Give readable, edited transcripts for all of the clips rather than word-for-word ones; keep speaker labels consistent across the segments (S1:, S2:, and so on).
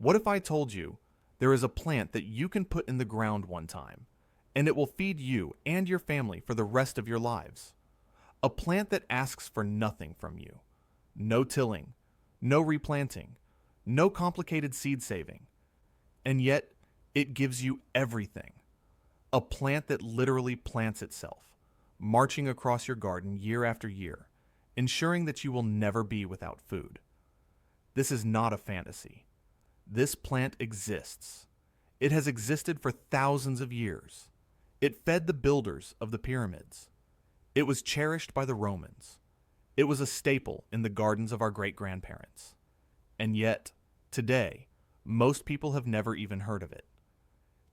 S1: What if I told you there is a plant that you can put in the ground one time, and it will feed you and your family for the rest of your lives? A plant that asks for nothing from you. No tilling, no replanting, no complicated seed saving. And yet, it gives you everything. A plant that literally plants itself, marching across your garden year after year, ensuring that you will never be without food. This is not a fantasy. This plant exists. It has existed for thousands of years. It fed the builders of the pyramids. It was cherished by the Romans. It was a staple in the gardens of our great-grandparents. And yet, today, most people have never even heard of it.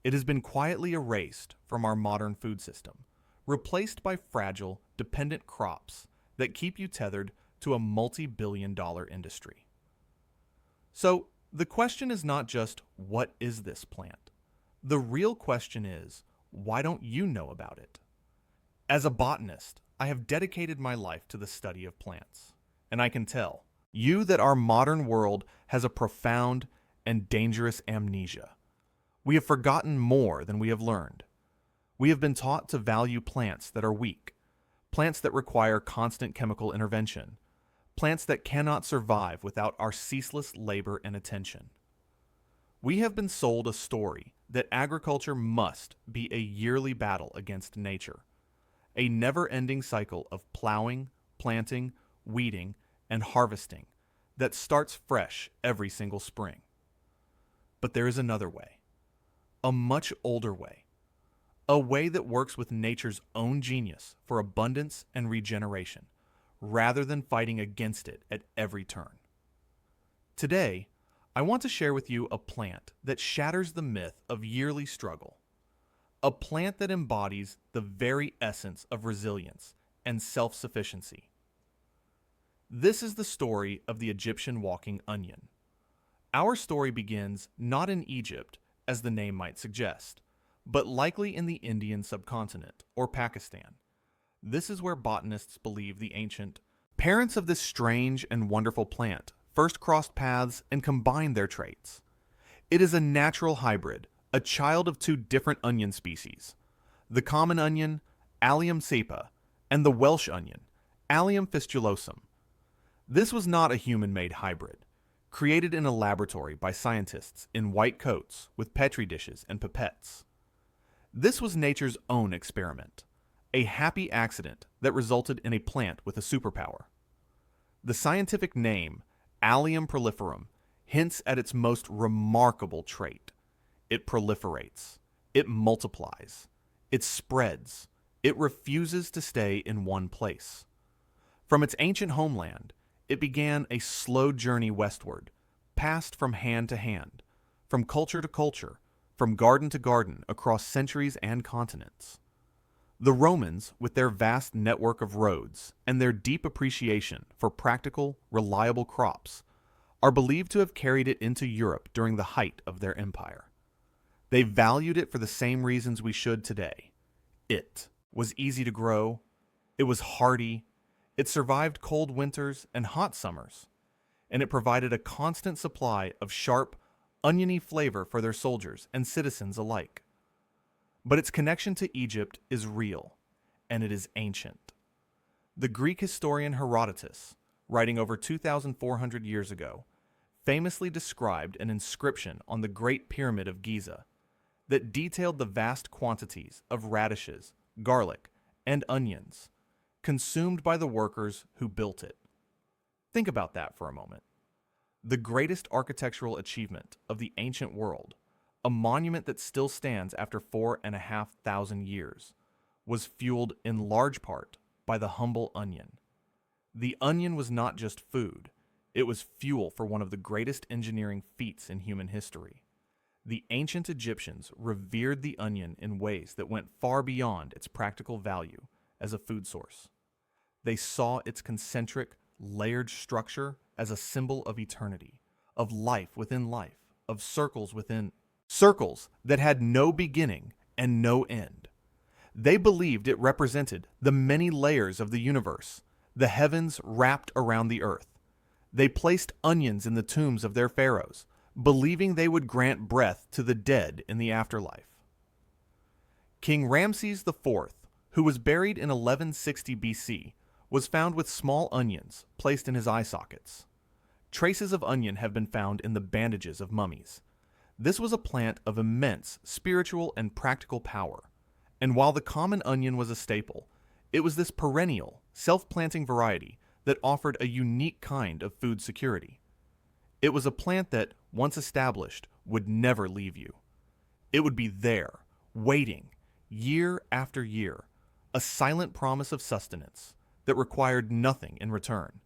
S1: It has been quietly erased from our modern food system, replaced by fragile, dependent crops that keep you tethered to a multi-billion-dollar industry. So, the question is not just, what is this plant? The real question is, why don't you know about it? As a botanist, I have dedicated my life to the study of plants, and I can tell you that our modern world has a profound and dangerous amnesia. We have forgotten more than we have learned. We have been taught to value plants that are weak, plants that require constant chemical intervention, plants that cannot survive without our ceaseless labor and attention. We have been sold a story that agriculture must be a yearly battle against nature, a never-ending cycle of plowing, planting, weeding, and harvesting that starts fresh every single spring. But there is another way, a much older way, a way that works with nature's own genius for abundance and regeneration, rather than fighting against it at every turn. Today, I want to share with you a plant that shatters the myth of yearly struggle, a plant that embodies the very essence of resilience and self-sufficiency. This is the story of the Egyptian walking onion. Our story begins not in Egypt, as the name might suggest, but likely in the Indian subcontinent or Pakistan. This is where botanists believe the ancient parents of this strange and wonderful plant first crossed paths and combined their traits. It is a natural hybrid, a child of two different onion species, the common onion, Allium cepa, and the Welsh onion, Allium fistulosum. This was not a human-made hybrid, created in a laboratory by scientists in white coats with petri dishes and pipettes. This was nature's own experiment, a happy accident that resulted in a plant with a superpower. The scientific name, Allium proliferum, hints at its most remarkable trait. It proliferates, it multiplies, it spreads, it refuses to stay in one place. From its ancient homeland, it began a slow journey westward, passed from hand to hand, from culture to culture, from garden to garden across centuries and continents. The Romans, with their vast network of roads and their deep appreciation for practical, reliable crops, are believed to have carried it into Europe during the height of their empire. They valued it for the same reasons we should today. It was easy to grow, it was hardy, it survived cold winters and hot summers, and it provided a constant supply of sharp, oniony flavor for their soldiers and citizens alike. But its connection to Egypt is real, and it is ancient. The Greek historian Herodotus, writing over 2,400 years ago, famously described an inscription on the Great Pyramid of Giza that detailed the vast quantities of radishes, garlic, and onions consumed by the workers who built it. Think about that for a moment. The greatest architectural achievement of the ancient world, a monument that still stands after 4,500 years, was fueled in large part by the humble onion. The onion was not just food, it was fuel for one of the greatest engineering feats in human history. The ancient Egyptians revered the onion in ways that went far beyond its practical value as a food source. They saw its concentric, layered structure as a symbol of eternity, of life within life, of circles within circles that had no beginning and no end. They believed it represented the many layers of the universe, the heavens wrapped around the earth. They placed onions in the tombs of their pharaohs, believing they would grant breath to the dead in the afterlife. King Ramses IV, who was buried in 1160 BC, was found with small onions placed in his eye sockets. Traces of onion have been found in the bandages of mummies. This was a plant of immense spiritual and practical power, and while the common onion was a staple, it was this perennial, self-planting variety that offered a unique kind of food security. It was a plant that, once established, would never leave you. It would be there, waiting, year after year, a silent promise of sustenance that required nothing in return.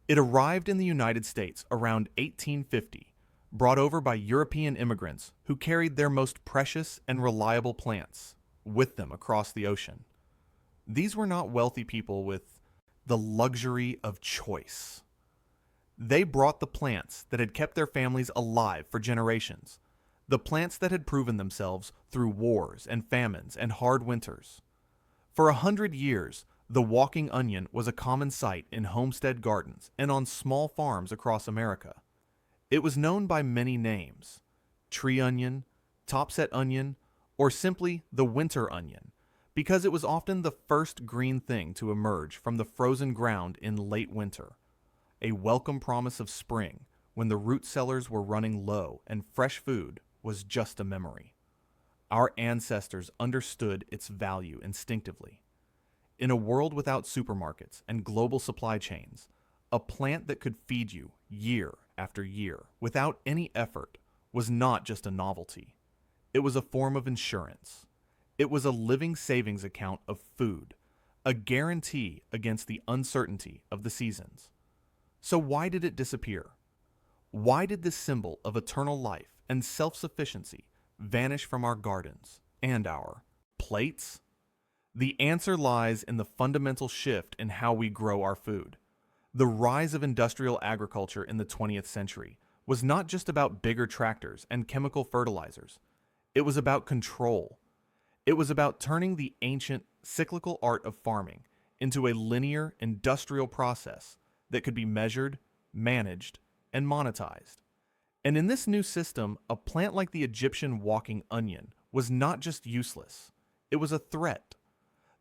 S1: It arrived in the United States around 1850, brought over by European immigrants who carried their most precious and reliable plants with them across the ocean. These were not wealthy people with the luxury of choice. They brought the plants that had kept their families alive for generations, the plants that had proven themselves through wars and famines and hard winters. For 100 years, the walking onion was a common sight in homestead gardens and on small farms across America. It was known by many names: tree onion, topset onion, or simply the winter onion, because it was often the first green thing to emerge from the frozen ground in late winter, a welcome promise of spring when the root cellars were running low and fresh food was just a memory. Our ancestors understood its value instinctively. In a world without supermarkets and global supply chains, a plant that could feed you year after year without any effort was not just a novelty. It was a form of insurance. It was a living savings account of food, a guarantee against the uncertainty of the seasons. So why did it disappear? Why did this symbol of eternal life and self-sufficiency vanish from our gardens and our plates? The answer lies in the fundamental shift in how we grow our food. The rise of industrial agriculture in the 20th century was not just about bigger tractors and chemical fertilizers. It was about control. It was about turning the ancient, cyclical art of farming into a linear, industrial process that could be measured, managed, and monetized. And in this new system, a plant like the Egyptian walking onion was not just useless, it was a threat.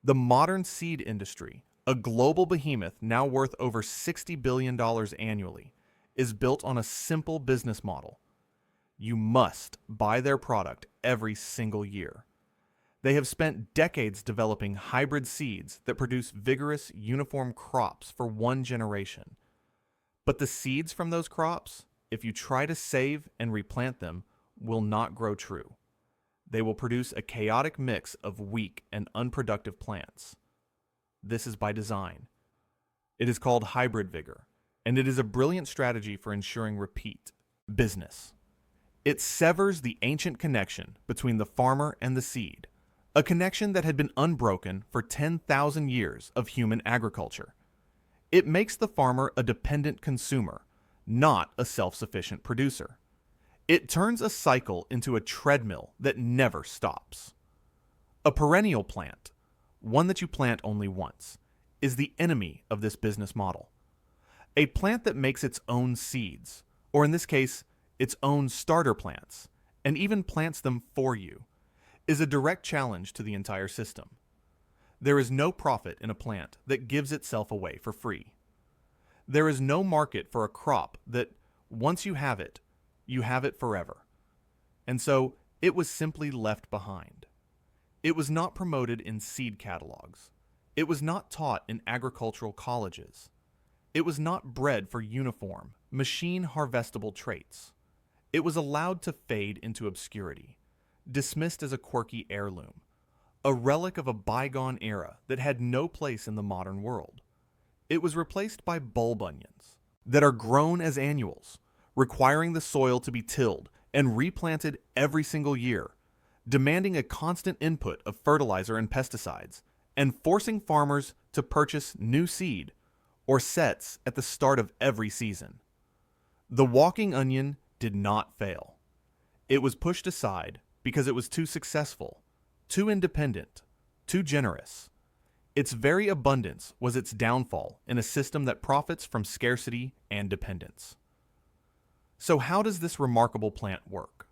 S1: The modern seed industry, a global behemoth now worth over $60 billion annually, is built on a simple business model. You must buy their product every single year. They have spent decades developing hybrid seeds that produce vigorous, uniform crops for one generation. But the seeds from those crops, if you try to save and replant them, will not grow true. They will produce a chaotic mix of weak and unproductive plants. This is by design. It is called hybrid vigor, and it is a brilliant strategy for ensuring repeat business. It severs the ancient connection between the farmer and the seed, a connection that had been unbroken for 10,000 years of human agriculture. It makes the farmer a dependent consumer, not a self-sufficient producer. It turns a cycle into a treadmill that never stops. A perennial plant, one that you plant only once, is the enemy of this business model. A plant that makes its own seeds, or in this case, its own starter plants, and even plants them for you, is a direct challenge to the entire system. There is no profit in a plant that gives itself away for free. There is no market for a crop that, once you have it forever. And so, it was simply left behind. It was not promoted in seed catalogs. It was not taught in agricultural colleges. It was not bred for uniform, machine-harvestable traits. It was allowed to fade into obscurity, dismissed as a quirky heirloom, a relic of a bygone era that had no place in the modern world. It was replaced by bulb onions that are grown as annuals, requiring the soil to be tilled and replanted every single year, demanding a constant input of fertilizer and pesticides, and forcing farmers to purchase new seed or sets at the start of every season. The walking onion did not fail. It was pushed aside because it was too successful, too independent, too generous. Its very abundance was its downfall in a system that profits from scarcity and dependence. So, how does this remarkable plant work?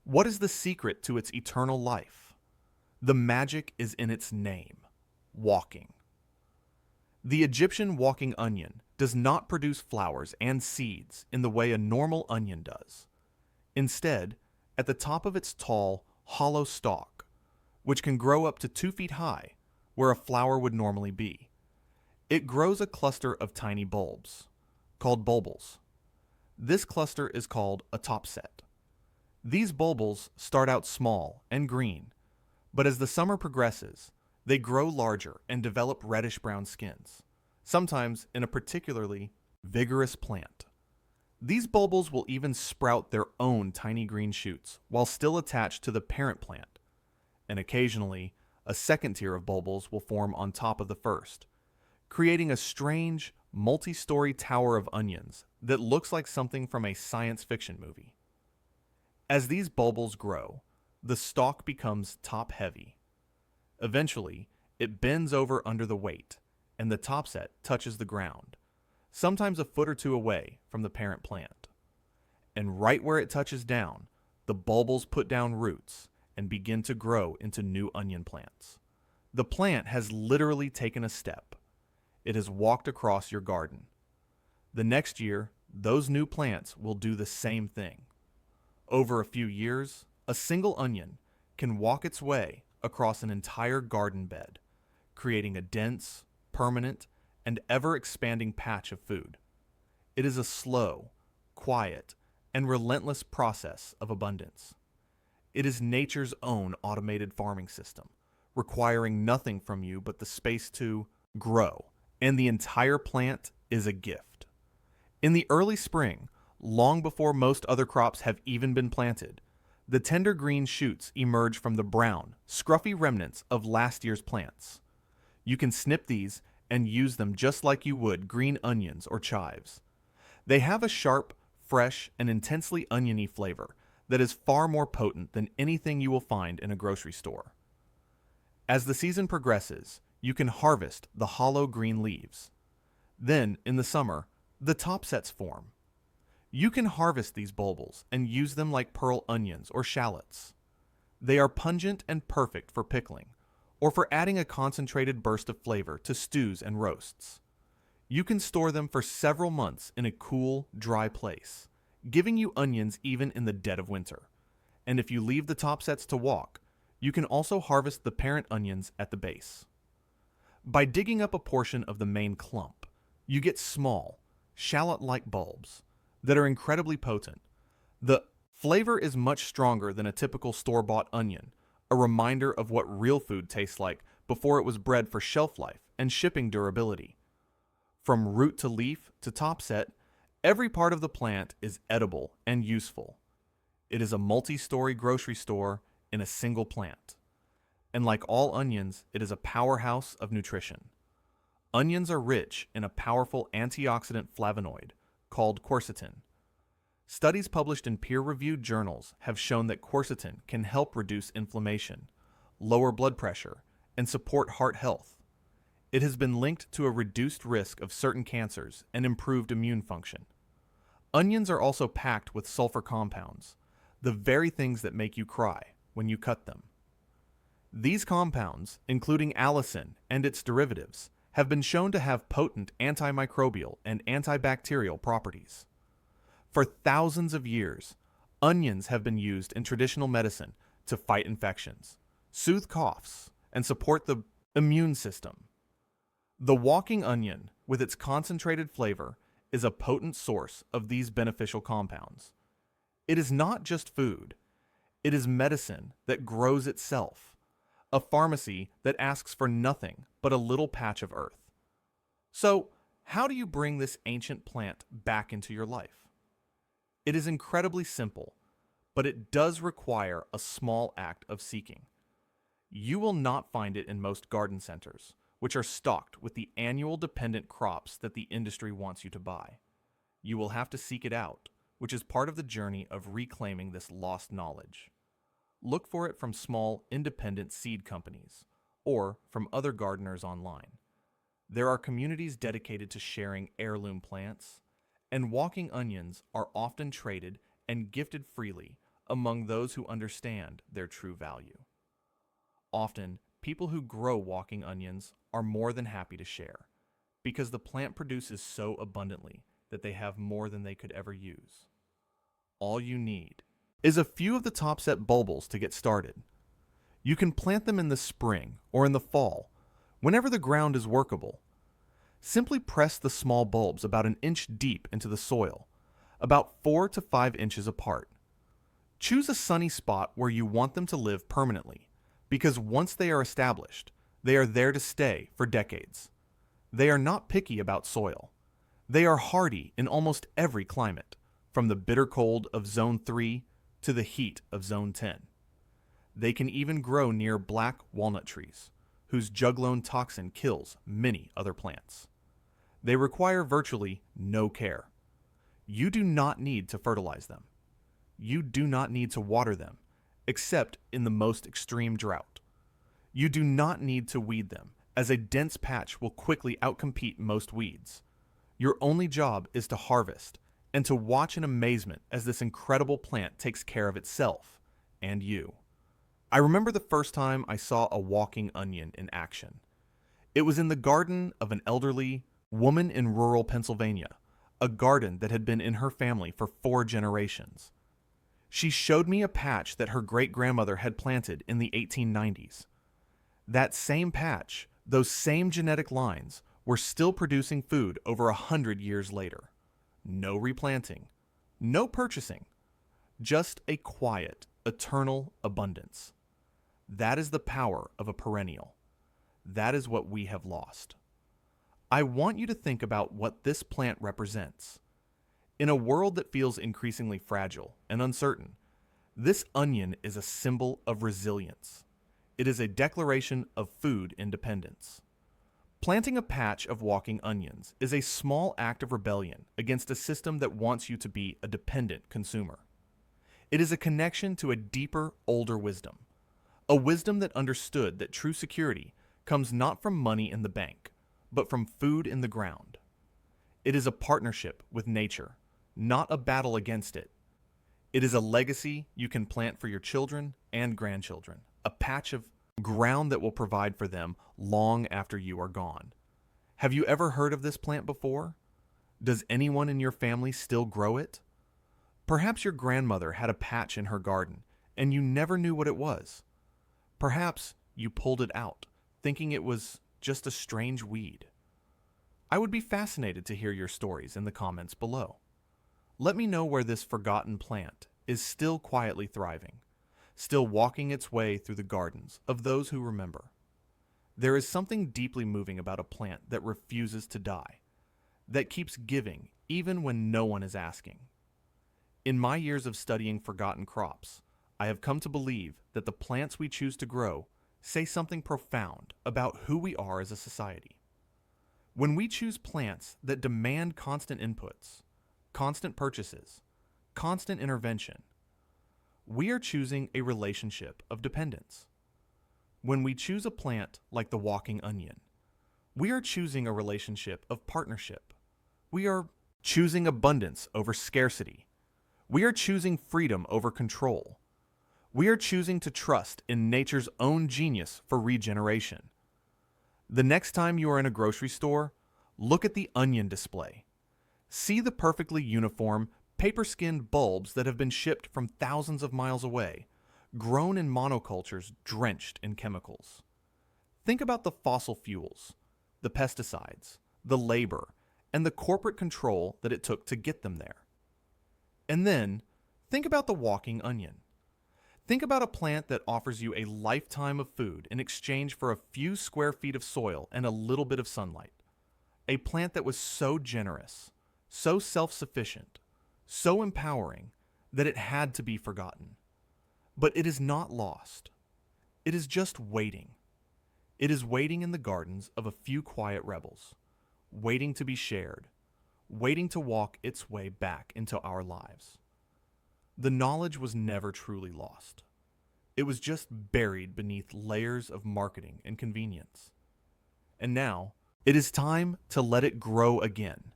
S1: What is the secret to its eternal life? The magic is in its name: walking. The Egyptian walking onion does not produce flowers and seeds in the way a normal onion does. Instead, at the top of its tall, hollow stalk, which can grow up to 2 feet high, where a flower would normally be, it grows a cluster of tiny bulbs, called bulbils. This cluster is called a topset. These bulbils start out small and green, but as the summer progresses, they grow larger and develop reddish-brown skins, sometimes in a particularly vigorous plant. These bulbils will even sprout their own tiny green shoots while still attached to the parent plant, and occasionally, a second tier of bulbils will form on top of the first, creating a strange, multi-story tower of onions that looks like something from a science fiction movie. As these bulbils grow, the stalk becomes top-heavy. Eventually, it bends over under the weight, and the topset touches the ground, sometimes a foot or two away from the parent plant. And right where it touches down, the bulbils put down roots and begin to grow into new onion plants. The plant has literally taken a step. It has walked across your garden. The next year, those new plants will do the same thing. Over a few years, a single onion can walk its way across an entire garden bed, creating a dense, permanent, and ever-expanding patch of food. It is a slow, quiet, and relentless process of abundance. It is nature's own automated farming system, requiring nothing from you but the space to grow, and the entire plant is a gift. In the early spring, long before most other crops have even been planted, the tender green shoots emerge from the brown, scruffy remnants of last year's plants. You can snip these and use them just like you would green onions or chives. They have a sharp, fresh, and intensely oniony flavor that is far more potent than anything you will find in a grocery store. As the season progresses, you can harvest the hollow green leaves. Then, in the summer, the topsets form. You can harvest these bulbils and use them like pearl onions or shallots. They are pungent and perfect for pickling, or for adding a concentrated burst of flavor to stews and roasts. You can store them for several months in a cool, dry place, giving you onions even in the dead of winter. And if you leave the topsets to walk, you can also harvest the parent onions at the base. By digging up a portion of the main clump, you get small, shallot-like bulbs that are incredibly potent. The flavor is much stronger than a typical store-bought onion, a reminder of what real food tastes like before it was bred for shelf life and shipping durability. From root to leaf to topset, every part of the plant is edible and useful. It is a multi-story grocery store in a single plant. And like all onions, it is a powerhouse of nutrition. Onions are rich in a powerful antioxidant flavonoid called quercetin. Studies published in peer-reviewed journals have shown that quercetin can help reduce inflammation, lower blood pressure, and support heart health. It has been linked to a reduced risk of certain cancers and improved immune function. Onions are also packed with sulfur compounds, the very things that make you cry when you cut them. These compounds, including allicin and its derivatives, have been shown to have potent antimicrobial and antibacterial properties. For thousands of years, onions have been used in traditional medicine to fight infections, soothe coughs, and support the immune system. The walking onion, with its concentrated flavor, is a potent source of these beneficial compounds. It is not just food. It is medicine that grows itself, a pharmacy that asks for nothing but a little patch of earth. So, how do you bring this ancient plant back into your life? It is incredibly simple, but it does require a small act of seeking. You will not find it in most garden centers, which are stocked with the annual dependent crops that the industry wants you to buy. You will have to seek it out, which is part of the journey of reclaiming this lost knowledge. Look for it from small, independent seed companies, or from other gardeners online. There are communities dedicated to sharing heirloom plants, and walking onions are often traded and gifted freely among those who understand their true value. Often, people who grow walking onions are more than happy to share, because the plant produces so abundantly that they have more than they could ever use. All you need is a few of the topset bulbils to get started. You can plant them in the spring or in the fall, whenever the ground is workable. Simply press the small bulbs about an inch deep into the soil, about 4 to 5 inches apart. Choose a sunny spot where you want them to live permanently, because once they are established, they are there to stay for decades. They are not picky about soil. They are hardy in almost every climate, from the bitter cold of Zone 3 to the heat of Zone 10. They can even grow near black walnut trees, whose juglone toxin kills many other plants. They require virtually no care. You do not need to fertilize them. You do not need to water them, except in the most extreme drought. You do not need to weed them, as a dense patch will quickly outcompete most weeds. Your only job is to harvest and to watch in amazement as this incredible plant takes care of itself and you. I remember the first time I saw a walking onion in action. It was in the garden of an elderly woman in rural Pennsylvania, a garden that had been in her family for 4 generations. She showed me a patch that her great-grandmother had planted in the 1890s. That same patch, those same genetic lines, were still producing food over 100 years later. No replanting, no purchasing, just a quiet, eternal abundance. That is the power of a perennial. That is what we have lost. I want you to think about what this plant represents. In a world that feels increasingly fragile and uncertain, this onion is a symbol of resilience. It is a declaration of food independence. Planting a patch of walking onions is a small act of rebellion against a system that wants you to be a dependent consumer. It is a connection to a deeper, older wisdom, a wisdom that understood that true security comes not from money in the bank, but from food in the ground. It is a partnership with nature, not a battle against it. It is a legacy you can plant for your children and grandchildren, a patch of ground that will provide for them long after you are gone. Have you ever heard of this plant before? Does anyone in your family still grow it? Perhaps your grandmother had a patch in her garden and you never knew what it was. Perhaps you pulled it out, thinking it was just a strange weed. I would be fascinated to hear your stories in the comments below. Let me know where this forgotten plant is still quietly thriving, still walking its way through the gardens of those who remember. There is something deeply moving about a plant that refuses to die, that keeps giving even when no one is asking. In my years of studying forgotten crops, I have come to believe that the plants we choose to grow say something profound about who we are as a society. When we choose plants that demand constant inputs, constant purchases, constant intervention, we are choosing a relationship of dependence. When we choose a plant like the walking onion, we are choosing a relationship of partnership. We are choosing abundance over scarcity. We are choosing freedom over control. We are choosing to trust in nature's own genius for regeneration. The next time you are in a grocery store, look at the onion display. See the perfectly uniform, paper-skinned bulbs that have been shipped from thousands of miles away, grown in monocultures drenched in chemicals. Think about the fossil fuels, the pesticides, the labor, and the corporate control that it took to get them there. And then, think about the walking onion. Think about a plant that offers you a lifetime of food in exchange for a few square feet of soil and a little bit of sunlight. A plant that was so generous, so self-sufficient, so empowering that it had to be forgotten. But it is not lost. It is just waiting. It is waiting in the gardens of a few quiet rebels, waiting to be shared, waiting to walk its way back into our lives. The knowledge was never truly lost. It was just buried beneath layers of marketing and convenience. And now, it is time to let it grow again.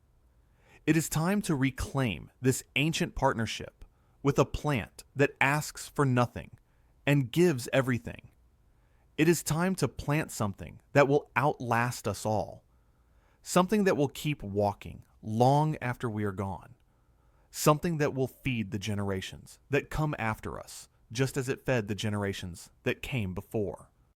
S1: It is time to reclaim this ancient partnership with a plant that asks for nothing and gives everything. It is time to plant something that will outlast us all, something that will keep walking long after we are gone, something that will feed the generations that come after us, just as it fed the generations that came before.